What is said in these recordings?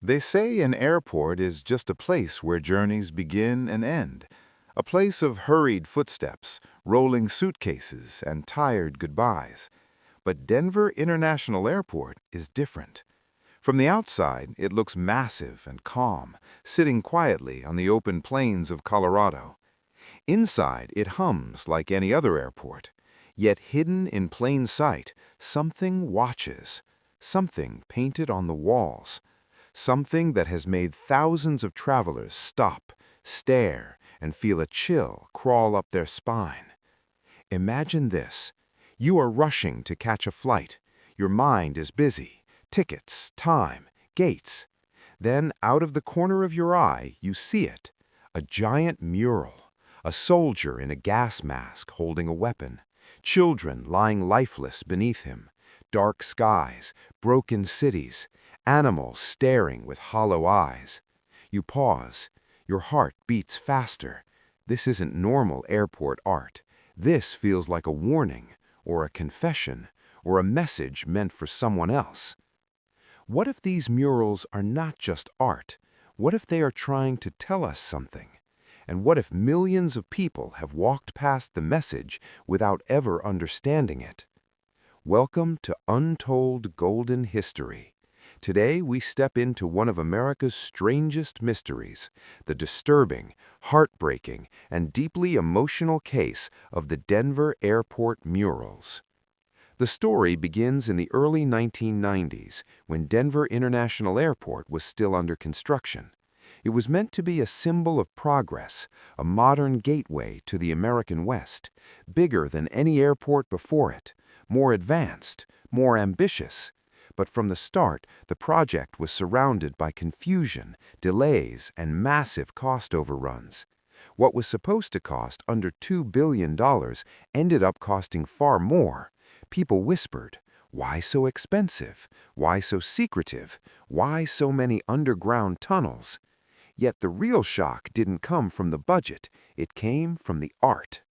They say an airport is just a place where journeys begin and end, a place of hurried footsteps, rolling suitcases, and tired goodbyes. But Denver International Airport is different. From the outside, it looks massive and calm, sitting quietly on the open plains of Colorado. Inside, it hums like any other airport. Yet hidden in plain sight, something watches, something painted on the walls, something that has made thousands of travelers stop, stare, and feel a chill crawl up their spine. Imagine this. You are rushing to catch a flight. Your mind is busy. Tickets, time, gates. Then, out of the corner of your eye, you see it. A giant mural. A soldier in a gas mask holding a weapon. Children lying lifeless beneath him. Dark skies, broken cities. Animals staring with hollow eyes. You pause. Your heart beats faster. This isn't normal airport art. This feels like a warning, or a confession, or a message meant for someone else. What if these murals are not just art? What if they are trying to tell us something? And what if millions of people have walked past the message without ever understanding it? Welcome to Untold Golden History. Today we step into one of America's strangest mysteries, the disturbing, heartbreaking, and deeply emotional case of the Denver Airport murals. The story begins in the early 1990s, when Denver International Airport was still under construction. It was meant to be a symbol of progress, a modern gateway to the American West, bigger than any airport before it, more advanced, more ambitious. But from the start, the project was surrounded by confusion, delays, and massive cost overruns. What was supposed to cost under $2 billion ended up costing far more. People whispered, "Why so expensive? Why so secretive? Why so many underground tunnels?" Yet the real shock didn't come from the budget, it came from the art.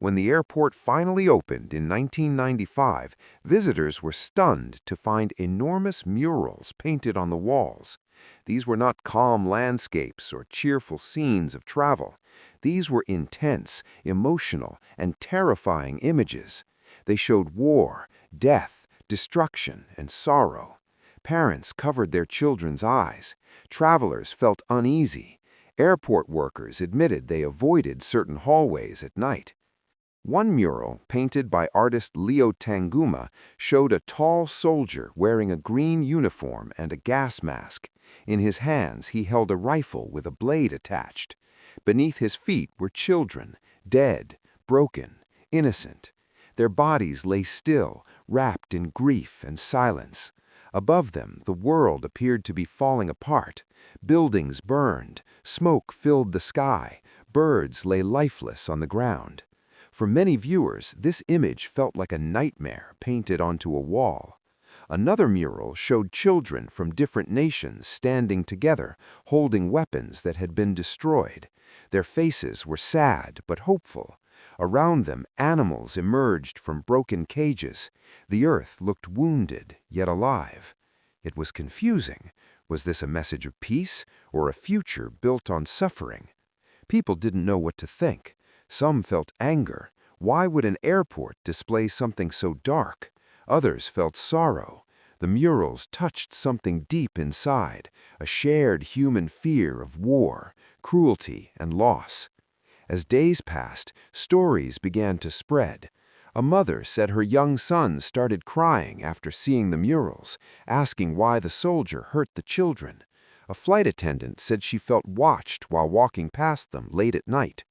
When the airport finally opened in 1995, visitors were stunned to find enormous murals painted on the walls. These were not calm landscapes or cheerful scenes of travel. These were intense, emotional, and terrifying images. They showed war, death, destruction, and sorrow. Parents covered their children's eyes. Travelers felt uneasy. Airport workers admitted they avoided certain hallways at night. One mural, painted by artist Leo Tanguma, showed a tall soldier wearing a green uniform and a gas mask. In his hands, he held a rifle with a blade attached. Beneath his feet were children, dead, broken, innocent. Their bodies lay still, wrapped in grief and silence. Above them, the world appeared to be falling apart. Buildings burned, smoke filled the sky, birds lay lifeless on the ground. For many viewers, this image felt like a nightmare painted onto a wall. Another mural showed children from different nations standing together, holding weapons that had been destroyed. Their faces were sad but hopeful. Around them, animals emerged from broken cages. The earth looked wounded, yet alive. It was confusing. Was this a message of peace, or a future built on suffering? People didn't know what to think. Some felt anger. Why would an airport display something so dark? Others felt sorrow. The murals touched something deep inside, a shared human fear of war, cruelty, and loss. As days passed, stories began to spread. A mother said her young son started crying after seeing the murals, asking why the soldier hurt the children. A flight attendant said she felt watched while walking past them late at night.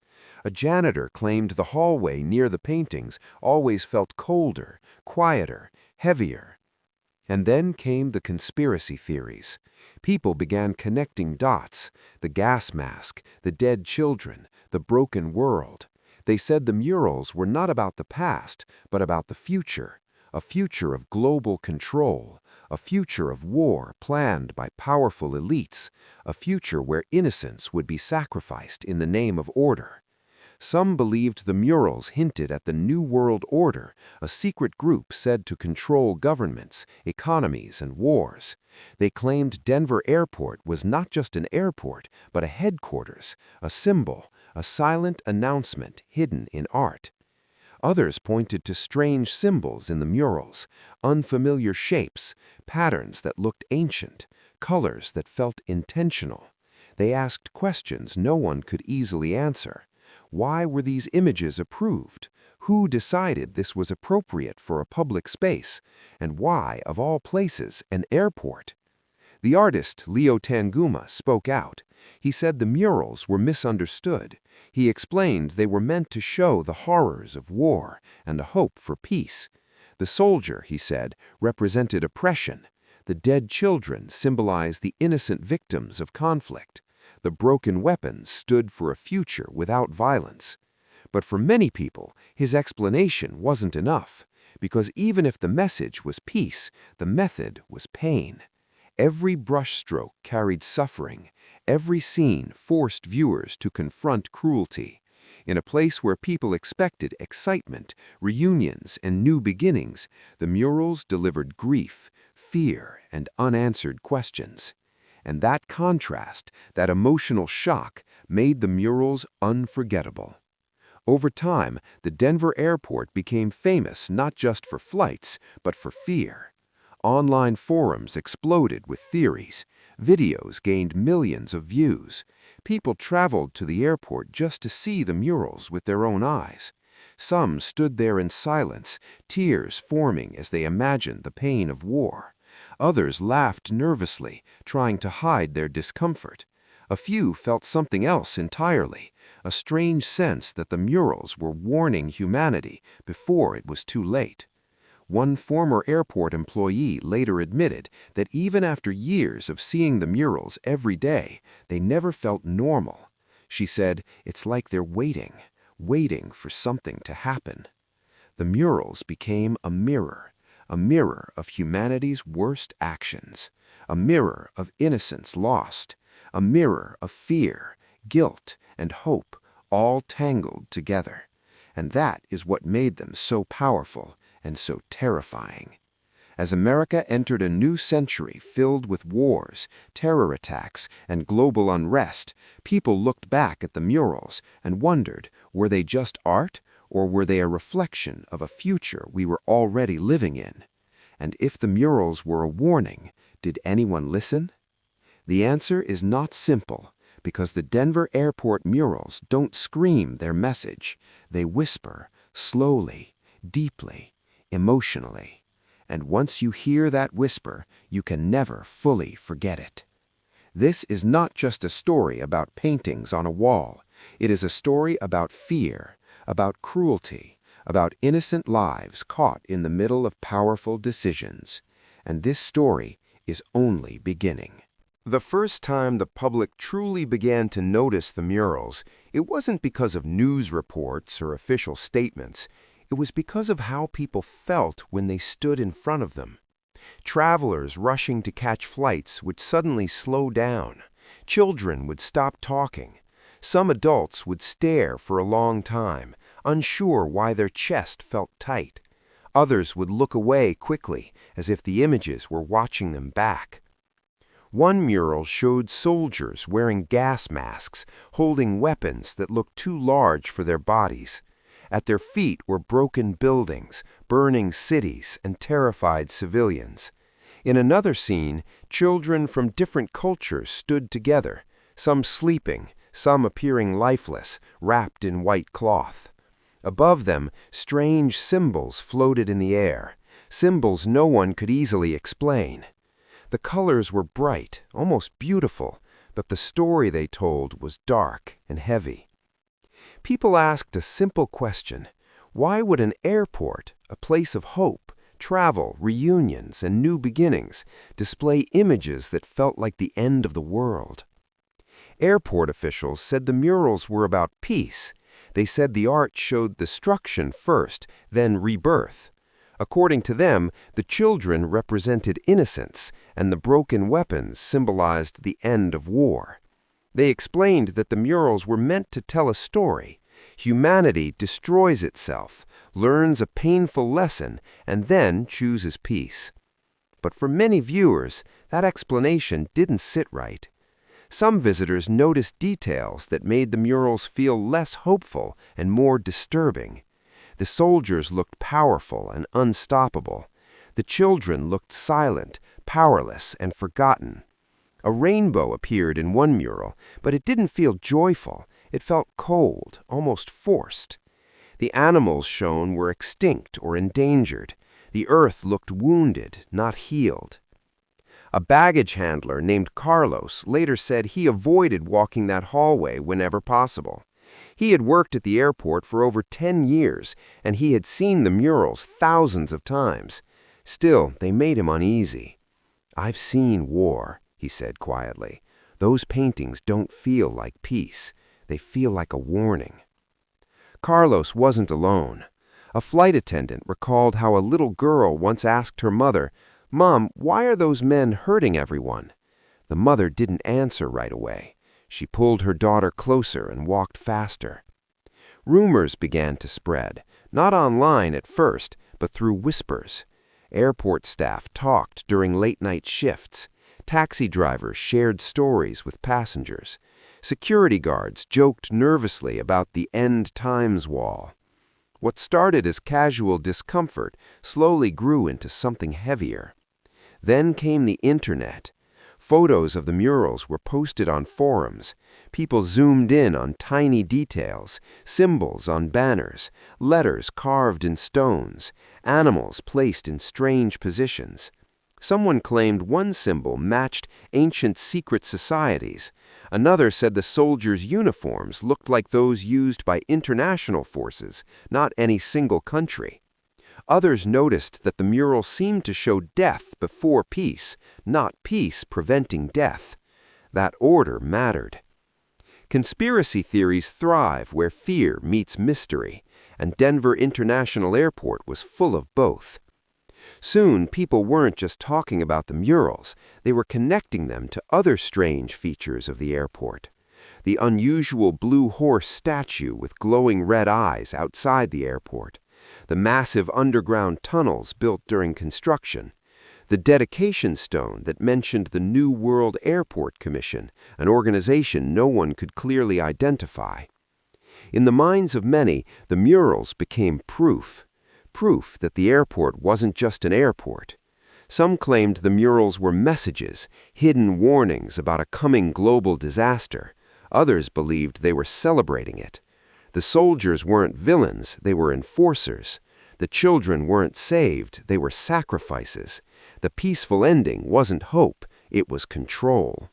A janitor claimed the hallway near the paintings always felt colder, quieter, heavier. And then came the conspiracy theories. People began connecting dots: the gas mask, the dead children, the broken world. They said the murals were not about the past, but about the future, a future of global control, a future of war planned by powerful elites, a future where innocence would be sacrificed in the name of order. Some believed the murals hinted at the New World Order, a secret group said to control governments, economies, and wars. They claimed Denver Airport was not just an airport, but a headquarters, a symbol, a silent announcement hidden in art. Others pointed to strange symbols in the murals, unfamiliar shapes, patterns that looked ancient, colors that felt intentional. They asked questions no one could easily answer. Why were these images approved? Who decided this was appropriate for a public space? And why, of all places, an airport? The artist, Leo Tanguma, spoke out. He said the murals were misunderstood. He explained they were meant to show the horrors of war and a hope for peace. The soldier, he said, represented oppression. The dead children symbolized the innocent victims of conflict. The broken weapons stood for a future without violence. But for many people, his explanation wasn't enough, because even if the message was peace, the method was pain. Every brushstroke carried suffering. Every scene forced viewers to confront cruelty. In a place where people expected excitement, reunions, and new beginnings, the murals delivered grief, fear, and unanswered questions. And that contrast, that emotional shock, made the murals unforgettable. Over time, the Denver airport became famous not just for flights, but for fear. Online forums exploded with theories. Videos gained millions of views. People traveled to the airport just to see the murals with their own eyes. Some stood there in silence, tears forming as they imagined the pain of war. Others laughed nervously, trying to hide their discomfort. A few felt something else entirely, a strange sense that the murals were warning humanity before it was too late. One former airport employee later admitted that even after years of seeing the murals every day, they never felt normal. She said, "It's like they're waiting for something to happen." The murals became a mirror of humanity's worst actions, a mirror of innocence lost, a mirror of fear, guilt, and hope, all tangled together. And that is what made them so powerful and so terrifying. As America entered a new century filled with wars, terror attacks, and global unrest, people looked back at the murals and wondered, were they just art, or were they a reflection of a future we were already living in? And if the murals were a warning, did anyone listen? The answer is not simple, because the Denver airport murals don't scream their message. They whisper, slowly, deeply, emotionally. And once you hear that whisper, you can never fully forget it. This is not just a story about paintings on a wall. It is a story about fear, about cruelty, about innocent lives caught in the middle of powerful decisions. And this story is only beginning. The first time the public truly began to notice the murals, it wasn't because of news reports or official statements. It was because of how people felt when they stood in front of them. Travelers rushing to catch flights would suddenly slow down. Children would stop talking. Some adults would stare for a long time, unsure why their chest felt tight. Others would look away quickly, as if the images were watching them back. One mural showed soldiers wearing gas masks, holding weapons that looked too large for their bodies. At their feet were broken buildings, burning cities, and terrified civilians. In another scene, children from different cultures stood together, some sleeping, some appearing lifeless, wrapped in white cloth. Above them, strange symbols floated in the air, symbols no one could easily explain. The colors were bright, almost beautiful, but the story they told was dark and heavy. People asked a simple question: why would an airport, a place of hope, travel, reunions, and new beginnings, display images that felt like the end of the world? Airport officials said the murals were about peace. They said the art showed destruction first, then rebirth. According to them, the children represented innocence, and the broken weapons symbolized the end of war. They explained that the murals were meant to tell a story, Humanity destroys itself, learns a painful lesson, and then chooses peace. But for many viewers, that explanation didn't sit right. Some visitors noticed details that made the murals feel less hopeful and more disturbing. The soldiers looked powerful and unstoppable. The children looked silent, powerless, and forgotten. A rainbow appeared in one mural, but it didn't feel joyful. It felt cold, almost forced. The animals shown were extinct or endangered. The earth looked wounded, not healed. A baggage handler named Carlos later said he avoided walking that hallway whenever possible. He had worked at the airport for over 10 years, and he had seen the murals thousands of times. Still, they made him uneasy. "I've seen war," he said quietly. "Those paintings don't feel like peace. They feel like a warning." Carlos wasn't alone. A flight attendant recalled how a little girl once asked her mother, "Mom, why are those men hurting everyone?" The mother didn't answer right away. She pulled her daughter closer and walked faster. Rumors began to spread, not online at first, but through whispers. Airport staff talked during late-night shifts. Taxi drivers shared stories with passengers. Security guards joked nervously about the end times wall. What started as casual discomfort slowly grew into something heavier. Then came the internet. Photos of the murals were posted on forums. People zoomed in on tiny details, symbols on banners, letters carved in stones, animals placed in strange positions. Someone claimed one symbol matched ancient secret societies. Another said the soldiers' uniforms looked like those used by international forces, not any single country. Others noticed that the mural seemed to show death before peace, not peace preventing death. That order mattered. Conspiracy theories thrive where fear meets mystery, and Denver International Airport was full of both. Soon, people weren't just talking about the murals, they were connecting them to other strange features of the airport. The unusual blue horse statue with glowing red eyes outside the airport. The massive underground tunnels built during construction. The dedication stone that mentioned the New World Airport Commission, an organization no one could clearly identify. In the minds of many, the murals became proof that the airport wasn't just an airport. Some claimed the murals were messages, hidden warnings about a coming global disaster. Others believed they were celebrating it. The soldiers weren't villains, they were enforcers. The children weren't saved, they were sacrifices. The peaceful ending wasn't hope, it was control.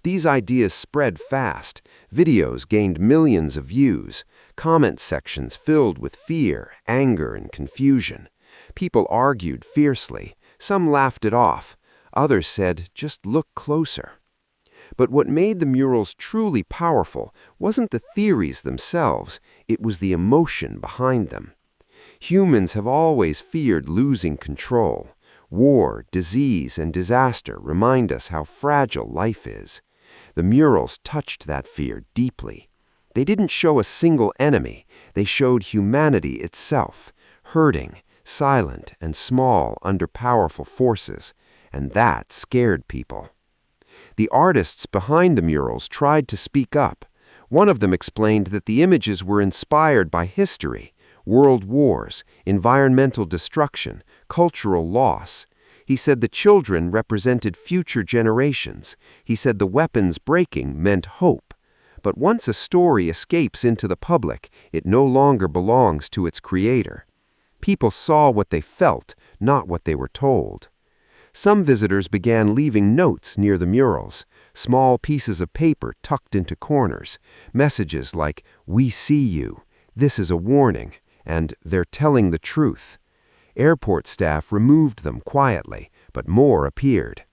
These ideas spread fast. Videos gained millions of views. Comment sections filled with fear, anger, and confusion. People argued fiercely. Some laughed it off. Others said, "Just look closer." But what made the murals truly powerful wasn't the theories themselves, it was the emotion behind them. Humans have always feared losing control. War, disease, and disaster remind us how fragile life is. The murals touched that fear deeply. They didn't show a single enemy, they showed humanity itself, hurting, silent, and small under powerful forces, and that scared people. The artists behind the murals tried to speak up. One of them explained that the images were inspired by history, world wars, environmental destruction, cultural loss. He said the children represented future generations. He said the weapons breaking meant hope. But once a story escapes into the public, it no longer belongs to its creator. People saw what they felt, not what they were told. Some visitors began leaving notes near the murals, small pieces of paper tucked into corners, messages like, "We see you," "This is a warning," and "They're telling the truth." Airport staff removed them quietly, but more appeared.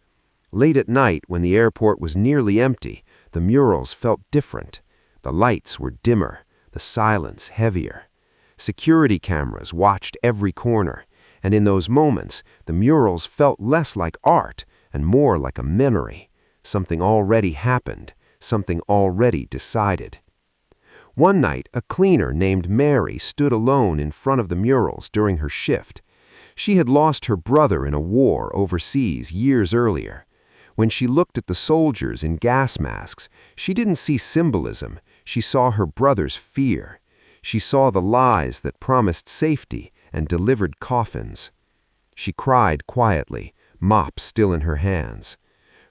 Late at night, when the airport was nearly empty, the murals felt different. The lights were dimmer, the silence heavier. Security cameras watched every corner, and in those moments, the murals felt less like art and more like a memory. Something already happened, something already decided. One night, a cleaner named Mary stood alone in front of the murals during her shift. She had lost her brother in a war overseas years earlier. When she looked at the soldiers in gas masks, she didn't see symbolism, she saw her brother's fear. She saw the lies that promised safety and delivered coffins. She cried quietly, mop still in her hands.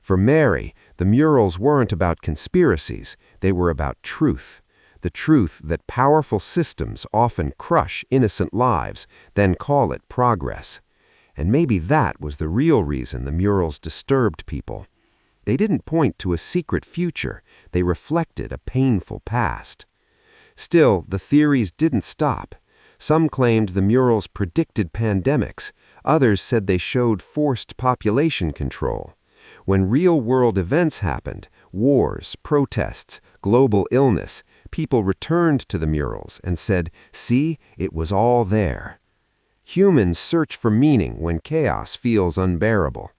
For Mary, the murals weren't about conspiracies, they were about truth. The truth that powerful systems often crush innocent lives, then call it progress. And maybe that was the real reason the murals disturbed people. They didn't point to a secret future, they reflected a painful past. Still, the theories didn't stop. Some claimed the murals predicted pandemics, others said they showed forced population control. When real-world events happened, wars, protests, global illness, people returned to the murals and said, "See, it was all there." Humans search for meaning when chaos feels unbearable.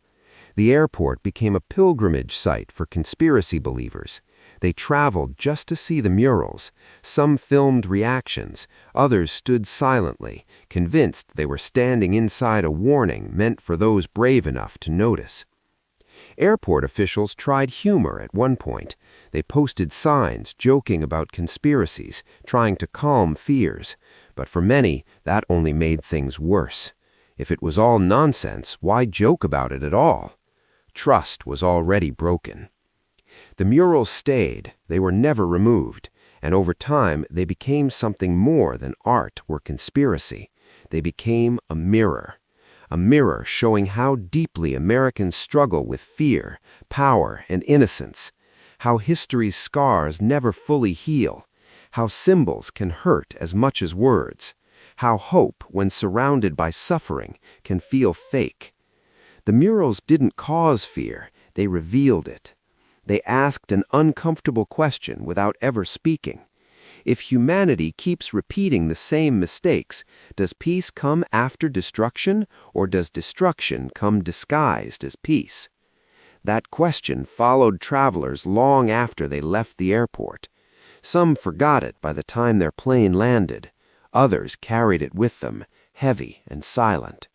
The airport became a pilgrimage site for conspiracy believers. They traveled just to see the murals. Some filmed reactions, others stood silently, convinced they were standing inside a warning meant for those brave enough to notice. Airport officials tried humor at one point. They posted signs joking about conspiracies, trying to calm fears. But for many, that only made things worse. If it was all nonsense, why joke about it at all? Trust was already broken. The murals stayed, they were never removed, and over time they became something more than art or conspiracy. They became a mirror showing how deeply Americans struggle with fear, power, and innocence, how history's scars never fully heal, how symbols can hurt as much as words, how hope, when surrounded by suffering, can feel fake. The murals didn't cause fear, they revealed it. They asked an uncomfortable question without ever speaking. If humanity keeps repeating the same mistakes, does peace come after destruction, or does destruction come disguised as peace? That question followed travelers long after they left the airport. Some forgot it by the time their plane landed. Others carried it with them, heavy and silent.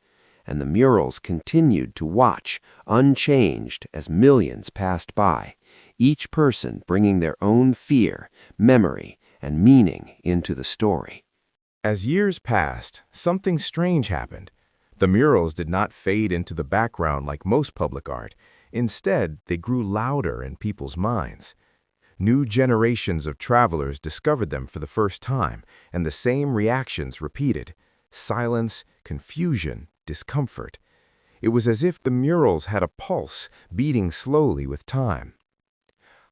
And the murals continued to watch, unchanged, as millions passed by, each person bringing their own fear, memory, and meaning into the story. As years passed, something strange happened. The murals did not fade into the background like most public art. Instead, they grew louder in people's minds. New generations of travelers discovered them for the first time, and the same reactions repeated: silence, confusion, discomfort. It was as if the murals had a pulse, beating slowly with time.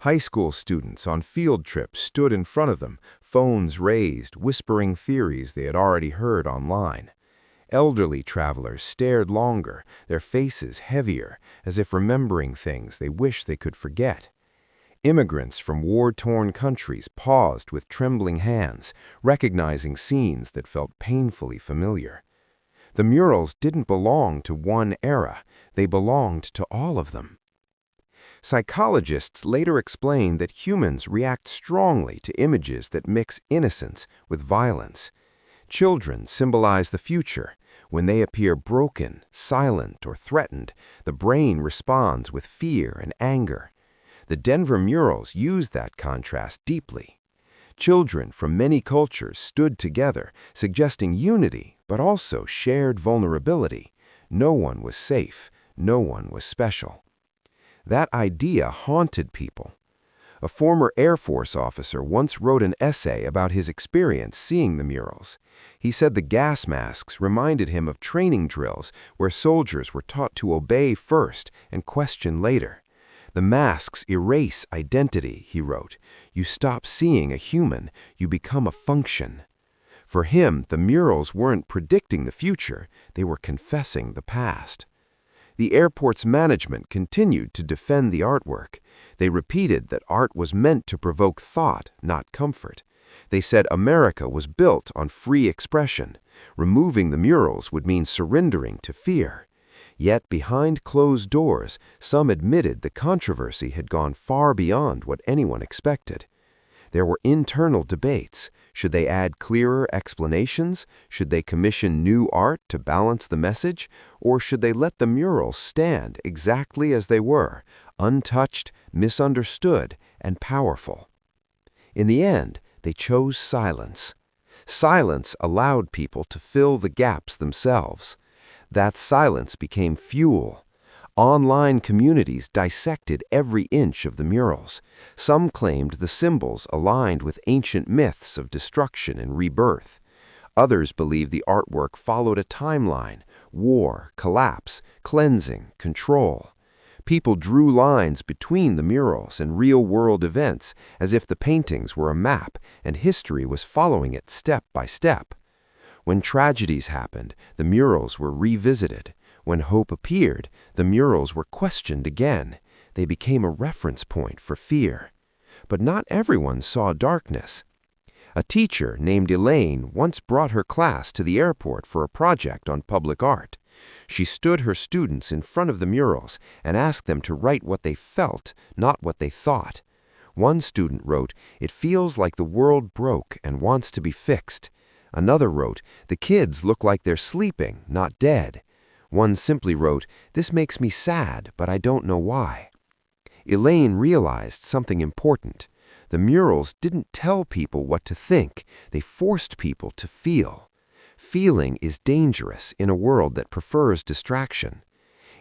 High school students on field trips stood in front of them, phones raised, whispering theories they had already heard online. Elderly travelers stared longer, their faces heavier, as if remembering things they wished they could forget. Immigrants from war-torn countries paused with trembling hands, recognizing scenes that felt painfully familiar. The murals didn't belong to one era, they belonged to all of them. Psychologists later explained that humans react strongly to images that mix innocence with violence. Children symbolize the future. When they appear broken, silent, or threatened, the brain responds with fear and anger. The Denver murals used that contrast deeply. Children from many cultures stood together, suggesting unity, but also shared vulnerability. No one was safe, no one was special. That idea haunted people. A former Air Force officer once wrote an essay about his experience seeing the murals. He said the gas masks reminded him of training drills where soldiers were taught to obey first and question later. The masks erase identity, he wrote. You stop seeing a human, you become a function. For him, the murals weren't predicting the future, they were confessing the past. The airport's management continued to defend the artwork. They repeated that art was meant to provoke thought, not comfort. They said America was built on free expression. Removing the murals would mean surrendering to fear. Yet behind closed doors, some admitted the controversy had gone far beyond what anyone expected. There were internal debates. Should they add clearer explanations? Should they commission new art to balance the message? Or should they let the murals stand exactly as they were, untouched, misunderstood, and powerful? In the end, they chose silence. Silence allowed people to fill the gaps themselves. That silence became fuel. Online communities dissected every inch of the murals. Some claimed the symbols aligned with ancient myths of destruction and rebirth. Others believed the artwork followed a timeline: war, collapse, cleansing, control. People drew lines between the murals and real-world events as if the paintings were a map and history was following it step by step. When tragedies happened, the murals were revisited. When hope appeared, the murals were questioned again. They became a reference point for fear. But not everyone saw darkness. A teacher named Elaine once brought her class to the airport for a project on public art. She stood her students in front of the murals and asked them to write what they felt, not what they thought. One student wrote, "It feels like the world broke and wants to be fixed." Another wrote, "The kids look like they're sleeping, not dead." One simply wrote, "This makes me sad, but I don't know why." Elaine realized something important. The murals didn't tell people what to think, they forced people to feel. Feeling is dangerous in a world that prefers distraction.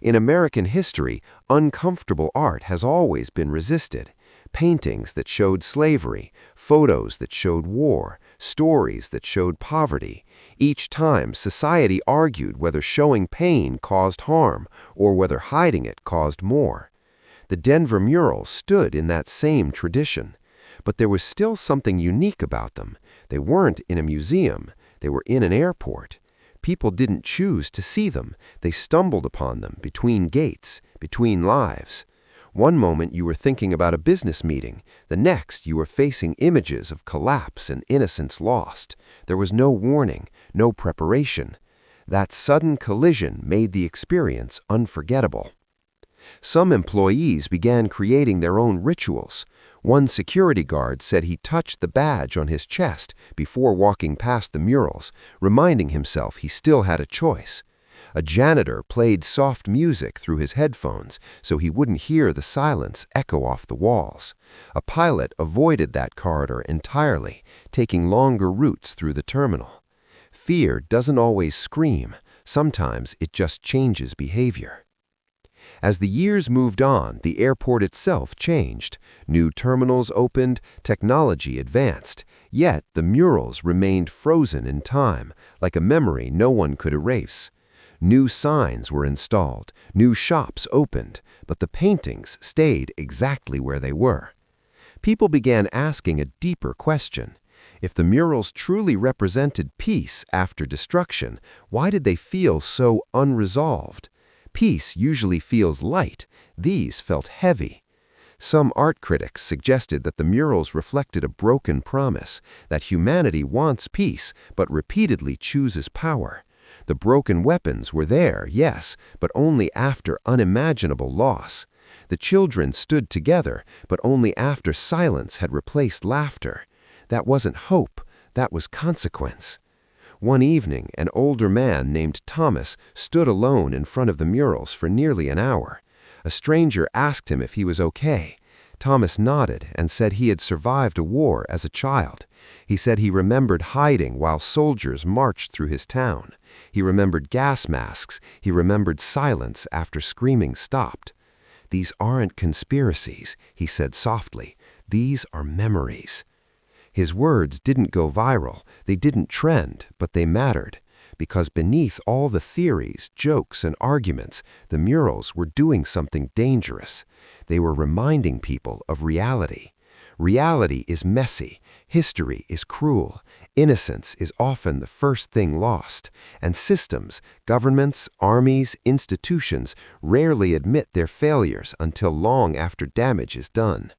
In American history, uncomfortable art has always been resisted. Paintings that showed slavery, photos that showed war, stories that showed poverty. Each time, society argued whether showing pain caused harm or whether hiding it caused more. The Denver murals stood in that same tradition. But there was still something unique about them. They weren't in a museum. They were in an airport. People didn't choose to see them. They stumbled upon them between gates, between lives. One moment you were thinking about a business meeting. The next you were facing images of collapse and innocence lost. There was no warning, no preparation. That sudden collision made the experience unforgettable. Some employees began creating their own rituals. One security guard said he touched the badge on his chest before walking past the murals, reminding himself he still had a choice. A janitor played soft music through his headphones so he wouldn't hear the silence echo off the walls. A pilot avoided that corridor entirely, taking longer routes through the terminal. Fear doesn't always scream. Sometimes it just changes behavior. As the years moved on, the airport itself changed. New terminals opened, technology advanced. Yet the murals remained frozen in time, like a memory no one could erase. New signs were installed, new shops opened, but the paintings stayed exactly where they were. People began asking a deeper question. If the murals truly represented peace after destruction, why did they feel so unresolved? Peace usually feels light. These felt heavy. Some art critics suggested that the murals reflected a broken promise, that humanity wants peace but repeatedly chooses power. The broken weapons were there, yes, but only after unimaginable loss. The children stood together, but only after silence had replaced laughter. That wasn't hope, that was consequence. One evening, an older man named Thomas stood alone in front of the murals for nearly an hour. A stranger asked him if he was okay. Thomas nodded and said he had survived a war as a child. He said he remembered hiding while soldiers marched through his town. He remembered gas masks. He remembered silence after screaming stopped. "These aren't conspiracies," he said softly. "These are memories." His words didn't go viral, they didn't trend, but they mattered. Because beneath all the theories, jokes, and arguments, the murals were doing something dangerous. They were reminding people of reality. Reality is messy, history is cruel, innocence is often the first thing lost, and systems, governments, armies, institutions rarely admit their failures until long after damage is done.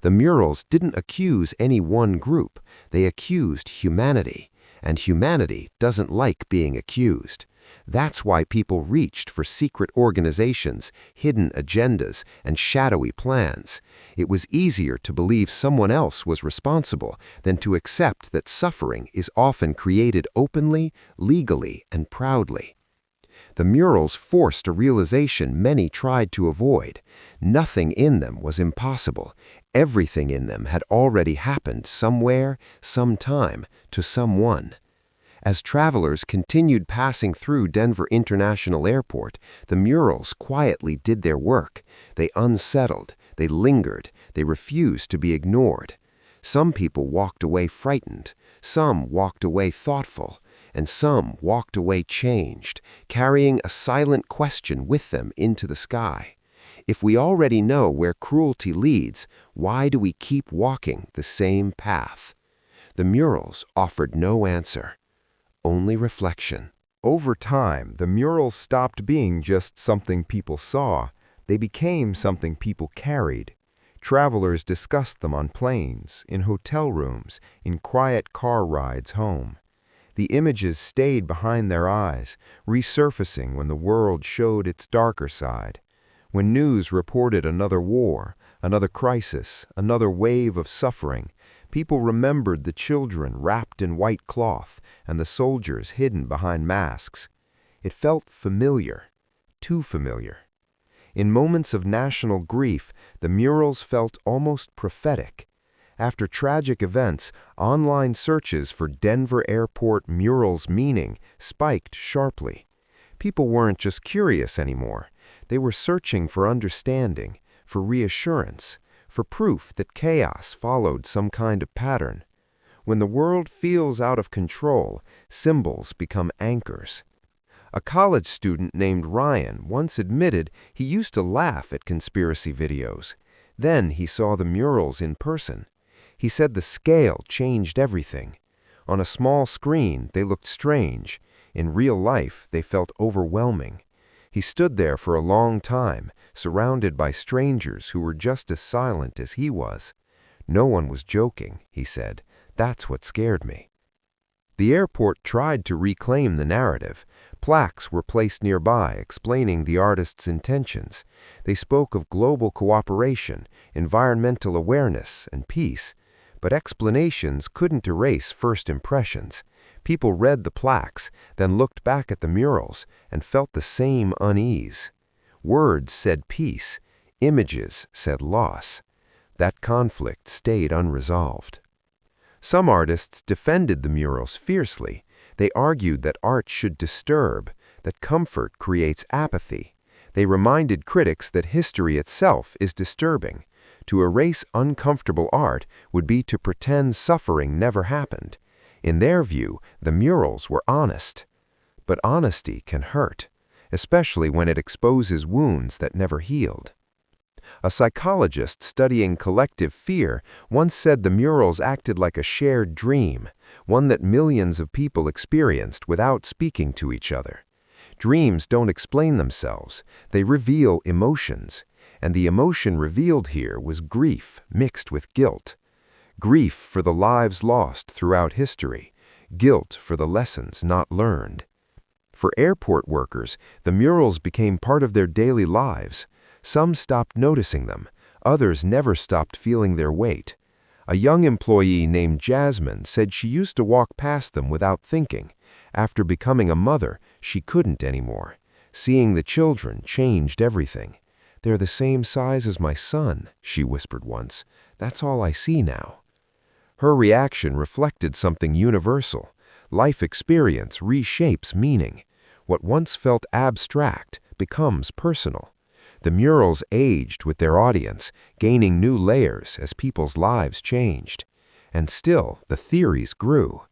The murals didn't accuse any one group, they accused humanity, and humanity doesn't like being accused. That's why people reached for secret organizations, hidden agendas, and shadowy plans. It was easier to believe someone else was responsible than to accept that suffering is often created openly, legally, and proudly. The murals forced a realization many tried to avoid. Nothing in them was impossible. Everything in them had already happened somewhere, sometime, to someone. As travelers continued passing through Denver International Airport, the murals quietly did their work. They unsettled, they lingered, they refused to be ignored. Some people walked away frightened, some walked away thoughtful, and some walked away changed, carrying a silent question with them into the sky. If we already know where cruelty leads, why do we keep walking the same path? The murals offered no answer, only reflection. Over time, the murals stopped being just something people saw. They became something people carried. Travelers discussed them on planes, in hotel rooms, in quiet car rides home. The images stayed behind their eyes, resurfacing when the world showed its darker side. When news reported another war, another crisis, another wave of suffering, people remembered the children wrapped in white cloth and the soldiers hidden behind masks. It felt familiar, too familiar. In moments of national grief, the murals felt almost prophetic. After tragic events, online searches for Denver Airport murals meaning spiked sharply. People weren't just curious anymore. They were searching for understanding, for reassurance, for proof that chaos followed some kind of pattern. When the world feels out of control, symbols become anchors. A college student named Ryan once admitted he used to laugh at conspiracy videos. Then he saw the murals in person. He said the scale changed everything. On a small screen, they looked strange. In real life, they felt overwhelming. He stood there for a long time, surrounded by strangers who were just as silent as he was. No one was joking, he said. That's what scared me. The airport tried to reclaim the narrative. Plaques were placed nearby explaining the artist's intentions. They spoke of global cooperation, environmental awareness, and peace. But explanations couldn't erase first impressions. People read the plaques, then looked back at the murals, and felt the same unease. Words said peace, images said loss. That conflict stayed unresolved. Some artists defended the murals fiercely. They argued that art should disturb, that comfort creates apathy. They reminded critics that history itself is disturbing. To erase uncomfortable art would be to pretend suffering never happened. In their view, the murals were honest. But honesty can hurt, especially when it exposes wounds that never healed. A psychologist studying collective fear once said the murals acted like a shared dream, one that millions of people experienced without speaking to each other. Dreams don't explain themselves, they reveal emotions, and the emotion revealed here was grief mixed with guilt. Grief for the lives lost throughout history, guilt for the lessons not learned. For airport workers, the murals became part of their daily lives. Some stopped noticing them, others never stopped feeling their weight. A young employee named Jasmine said she used to walk past them without thinking. After becoming a mother, she couldn't anymore. Seeing the children changed everything. "They're the same size as my son," she whispered once. "That's all I see now." Her reaction reflected something universal. Life experience reshapes meaning. What once felt abstract becomes personal. The murals aged with their audience, gaining new layers as people's lives changed. And still, the theories grew.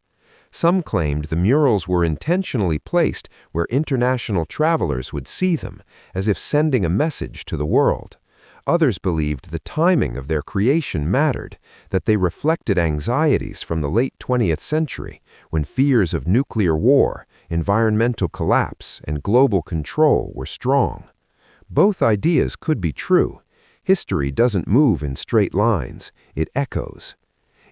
Some claimed the murals were intentionally placed where international travelers would see them, as if sending a message to the world. Others believed the timing of their creation mattered, that they reflected anxieties from the late 20th century, when fears of nuclear war, environmental collapse, and global control were strong. Both ideas could be true. History doesn't move in straight lines, it echoes.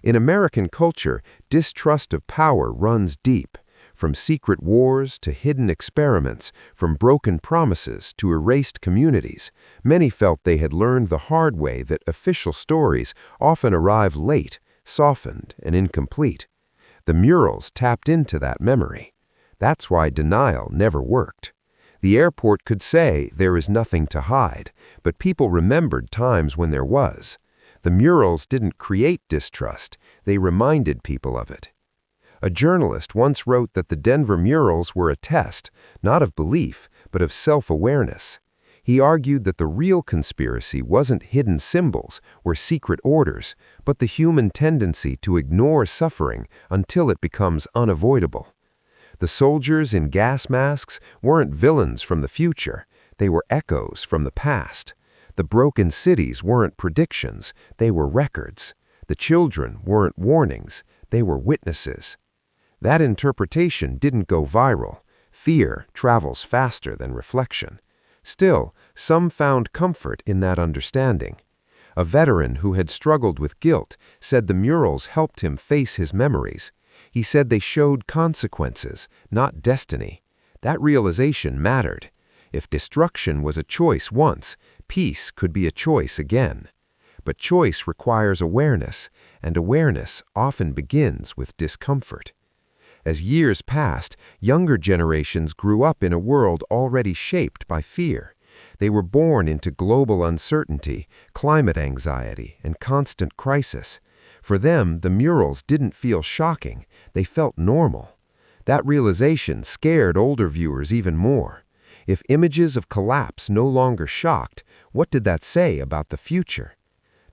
In American culture, distrust of power runs deep. From secret wars to hidden experiments, from broken promises to erased communities, many felt they had learned the hard way that official stories often arrive late, softened, and incomplete. The murals tapped into that memory. That's why denial never worked. The airport could say there is nothing to hide, but people remembered times when there was. The murals didn't create distrust, they reminded people of it. A journalist once wrote that the Denver murals were a test, not of belief, but of self-awareness. He argued that the real conspiracy wasn't hidden symbols or secret orders, but the human tendency to ignore suffering until it becomes unavoidable. The soldiers in gas masks weren't villains from the future, they were echoes from the past. The broken cities weren't predictions, they were records. The children weren't warnings, they were witnesses. That interpretation didn't go viral. Fear travels faster than reflection. Still, some found comfort in that understanding. A veteran who had struggled with guilt said the murals helped him face his memories. He said they showed consequences, not destiny. That realization mattered. If destruction was a choice once, peace could be a choice again. But choice requires awareness, and awareness often begins with discomfort. As years passed, younger generations grew up in a world already shaped by fear. They were born into global uncertainty, climate anxiety, and constant crisis. For them, the murals didn't feel shocking, they felt normal. That realization scared older viewers even more. If images of collapse no longer shocked, what did that say about the future?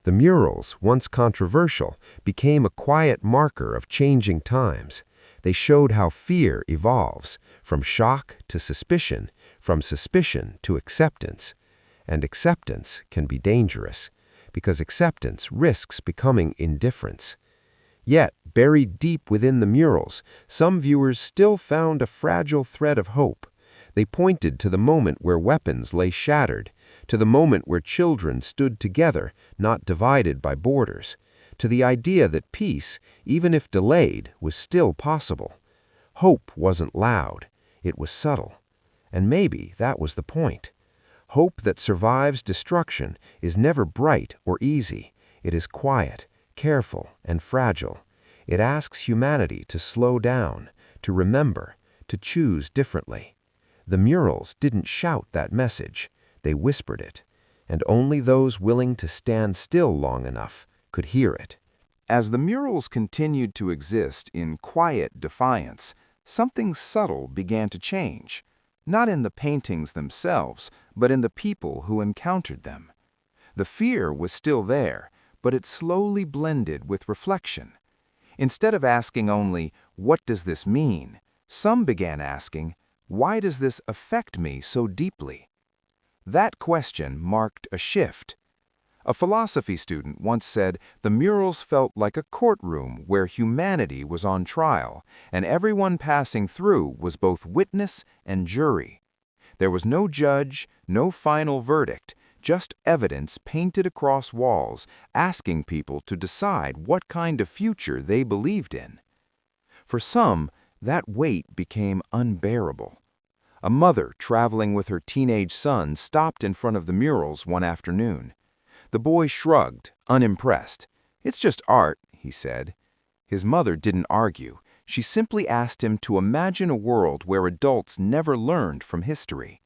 The murals, once controversial, became a quiet marker of changing times. They showed how fear evolves, from shock to suspicion, from suspicion to acceptance. And acceptance can be dangerous, because acceptance risks becoming indifference. Yet, buried deep within the murals, some viewers still found a fragile thread of hope. They pointed to the moment where weapons lay shattered, to the moment where children stood together, not divided by borders, to the idea that peace, even if delayed, was still possible. Hope wasn't loud, it was subtle. And maybe that was the point. Hope that survives destruction is never bright or easy. It is quiet, careful, and fragile. It asks humanity to slow down, to remember, to choose differently. The murals didn't shout that message, they whispered it, and only those willing to stand still long enough could hear it. As the murals continued to exist in quiet defiance, something subtle began to change, not in the paintings themselves, but in the people who encountered them. The fear was still there, but it slowly blended with reflection. Instead of asking only, "What does this mean?" some began asking, "Why does this affect me so deeply?" That question marked a shift. A philosophy student once said the murals felt like a courtroom where humanity was on trial, and everyone passing through was both witness and jury. There was no judge, no final verdict, just evidence painted across walls, asking people to decide what kind of future they believed in. For some, that weight became unbearable. A mother traveling with her teenage son stopped in front of the murals one afternoon. The boy shrugged, unimpressed. "It's just art," he said. His mother didn't argue. She simply asked him to imagine a world where adults never learned from history.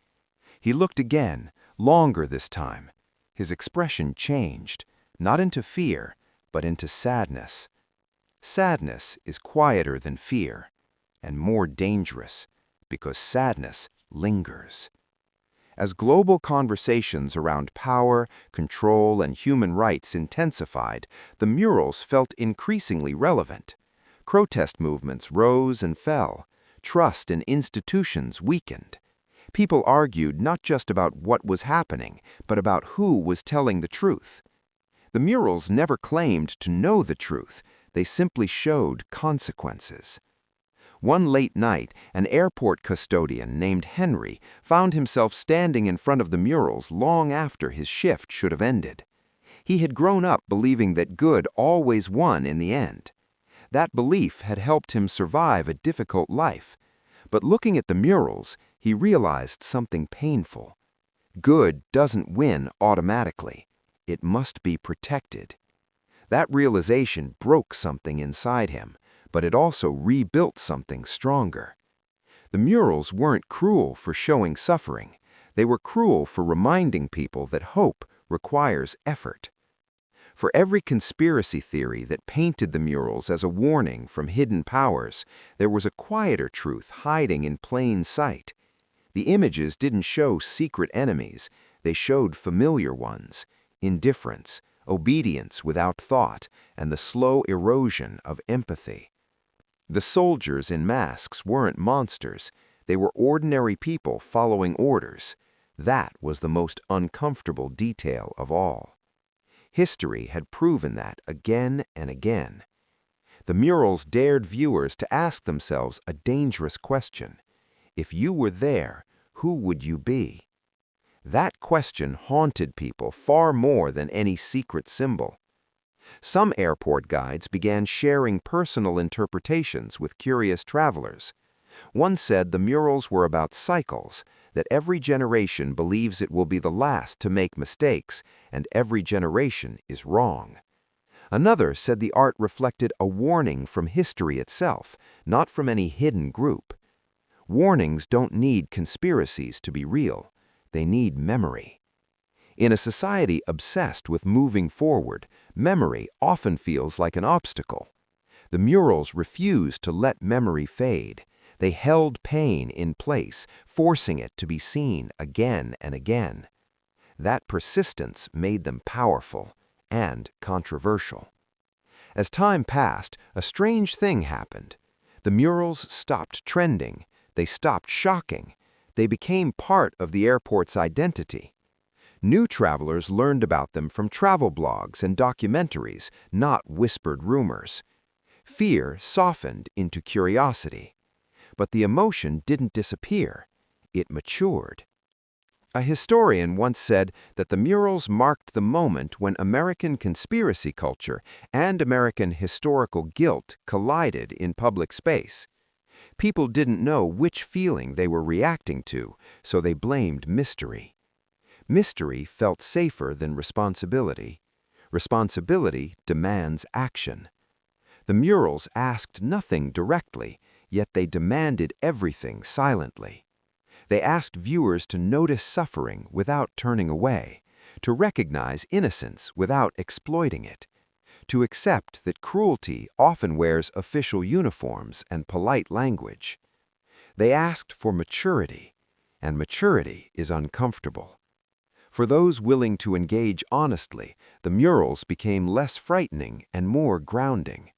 He looked again, longer this time. His expression changed, not into fear, but into sadness. Sadness is quieter than fear, and more dangerous, because sadness lingers. As global conversations around power, control, and human rights intensified, the murals felt increasingly relevant. Protest movements rose and fell. Trust in institutions weakened. People argued not just about what was happening, but about who was telling the truth. The murals never claimed to know the truth. They simply showed consequences. One late night, an airport custodian named Henry found himself standing in front of the murals long after his shift should have ended. He had grown up believing that good always won in the end. That belief had helped him survive a difficult life, But looking at the murals, he realized something painful. Good doesn't win automatically. It must be protected. That realization broke something inside him, but it also rebuilt something stronger. The murals weren't cruel for showing suffering. They were cruel for reminding people that hope requires effort. For every conspiracy theory that painted the murals as a warning from hidden powers, there was a quieter truth hiding in plain sight. The images didn't show secret enemies, they showed familiar ones: indifference, obedience without thought, and the slow erosion of empathy. The soldiers in masks weren't monsters, they were ordinary people following orders. That was the most uncomfortable detail of all. History had proven that again and again. The murals dared viewers to ask themselves a dangerous question. If you were there, who would you be? That question haunted people far more than any secret symbol. Some airport guides began sharing personal interpretations with curious travelers. One said the murals were about cycles, that every generation believes it will be the last to make mistakes, and every generation is wrong. Another said the art reflected a warning from history itself, not from any hidden group. Warnings don't need conspiracies to be real. They need memory. In a society obsessed with moving forward, memory often feels like an obstacle. The murals refused to let memory fade. They held pain in place, forcing it to be seen again and again. That persistence made them powerful and controversial. As time passed, a strange thing happened. The murals stopped trending. They stopped shocking. They became part of the airport's identity. New travelers learned about them from travel blogs and documentaries, not whispered rumors. Fear softened into curiosity. But the emotion didn't disappear. It matured. A historian once said that the murals marked the moment when American conspiracy culture and American historical guilt collided in public space. People didn't know which feeling they were reacting to, so they blamed mystery. Mystery felt safer than responsibility. Responsibility demands action. The murals asked nothing directly, yet they demanded everything silently. They asked viewers to notice suffering without turning away, to recognize innocence without exploiting it, to accept that cruelty often wears official uniforms and polite language. They asked for maturity, and maturity is uncomfortable. For those willing to engage honestly, the murals became less frightening and more grounding.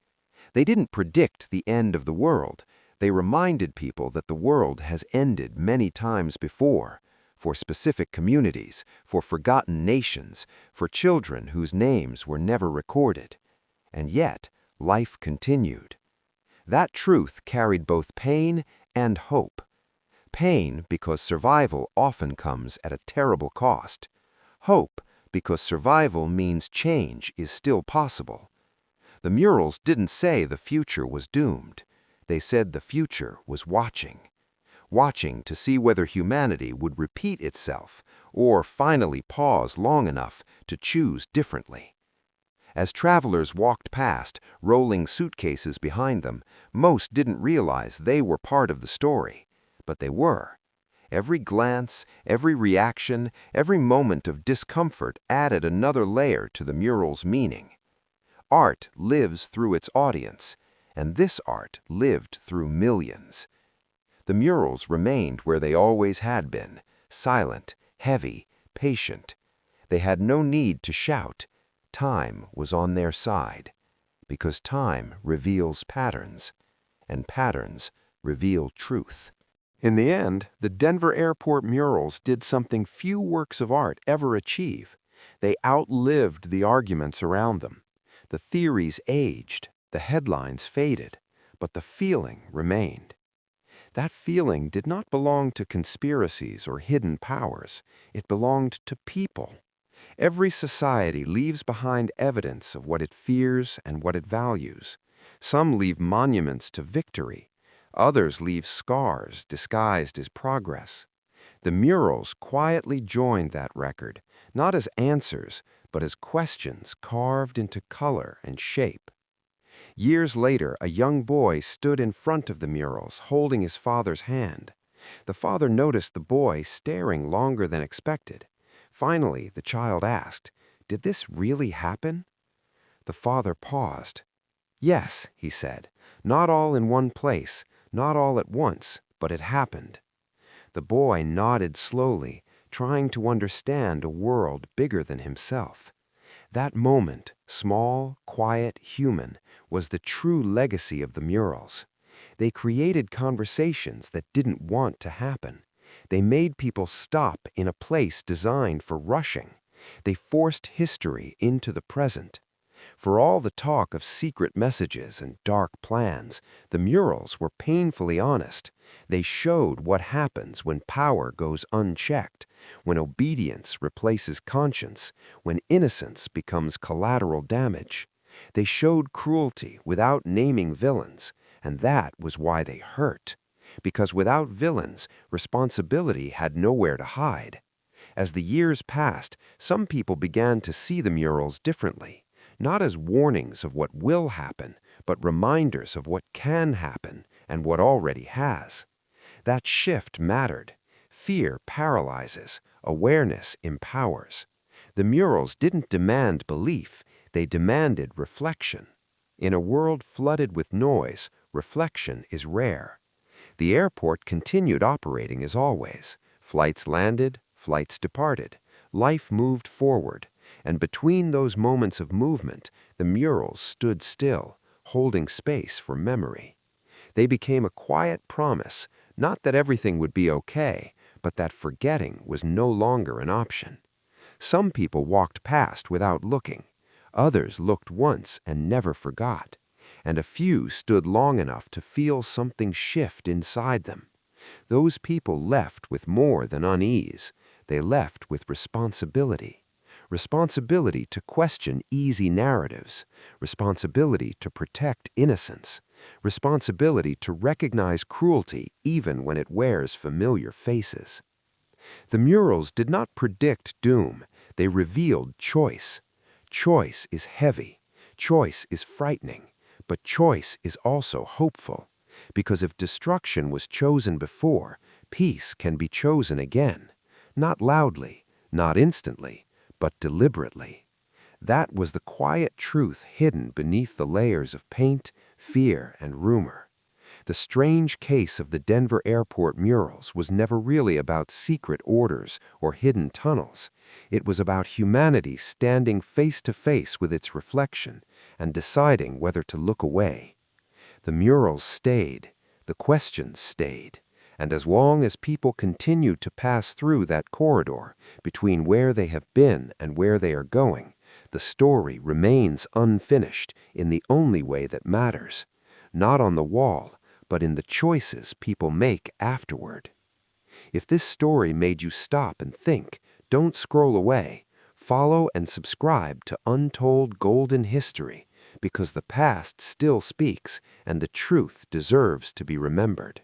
They didn't predict the end of the world. They reminded people that the world has ended many times before, for specific communities, for forgotten nations, for children whose names were never recorded. And yet, life continued. That truth carried both pain and hope. Pain because survival often comes at a terrible cost. Hope because survival means change is still possible. The murals didn't say the future was doomed. They said the future was watching. Watching to see whether humanity would repeat itself or finally pause long enough to choose differently. As travelers walked past, rolling suitcases behind them, most didn't realize they were part of the story, but they were. Every glance, every reaction, every moment of discomfort added another layer to the mural's meaning. Art lives through its audience, and this art lived through millions. The murals remained where they always had been, silent, heavy, patient. They had no need to shout. Time was on their side, because time reveals patterns, and patterns reveal truth. In the end, the Denver airport murals did something few works of art ever achieve. They outlived the arguments around them. The theories aged, the headlines faded, but the feeling remained. That feeling did not belong to conspiracies or hidden powers. It belonged to people. Every society leaves behind evidence of what it fears and what it values. Some leave monuments to victory. Others leave scars disguised as progress. The murals quietly joined that record, not as answers, but as questions carved into color and shape. Years later, a young boy stood in front of the murals, holding his father's hand. The father noticed the boy staring longer than expected. Finally, the child asked, "Did this really happen?" The father paused. "Yes," he said, "not all in one place, not all at once, but it happened." The boy nodded slowly, trying to understand a world bigger than himself. That moment, small, quiet, human, was the true legacy of the murals. They created conversations that didn't want to happen. They made people stop in a place designed for rushing. They forced history into the present. For all the talk of secret messages and dark plans, the murals were painfully honest. They showed what happens when power goes unchecked, when obedience replaces conscience, when innocence becomes collateral damage. They showed cruelty without naming villains, and that was why they hurt. Because without villains, responsibility had nowhere to hide. As the years passed, some people began to see the murals differently. Not as warnings of what will happen, but reminders of what can happen and what already has. That shift mattered. Fear paralyzes, awareness empowers. The murals didn't demand belief, they demanded reflection. In a world flooded with noise, reflection is rare. The airport continued operating as always. Flights landed, flights departed. Life moved forward. And between those moments of movement, the murals stood still, holding space for memory. They became a quiet promise, not that everything would be okay, but that forgetting was no longer an option. Some people walked past without looking. Others looked once and never forgot. And a few stood long enough to feel something shift inside them. Those people left with more than unease. They left with responsibility. Responsibility to question easy narratives, responsibility to protect innocence, responsibility to recognize cruelty even when it wears familiar faces. The murals did not predict doom, they revealed choice. Choice is heavy, choice is frightening, but choice is also hopeful. Because if destruction was chosen before, peace can be chosen again. Not loudly, not instantly, but deliberately. That was the quiet truth hidden beneath the layers of paint, fear, and rumor. The strange case of the Denver airport murals was never really about secret orders or hidden tunnels. It was about humanity standing face to face with its reflection and deciding whether to look away. The murals stayed, the questions stayed. And as long as people continue to pass through that corridor between where they have been and where they are going, the story remains unfinished in the only way that matters, not on the wall, but in the choices people make afterward. If this story made you stop and think, don't scroll away. Follow and subscribe to Untold Golden History, because the past still speaks and the truth deserves to be remembered.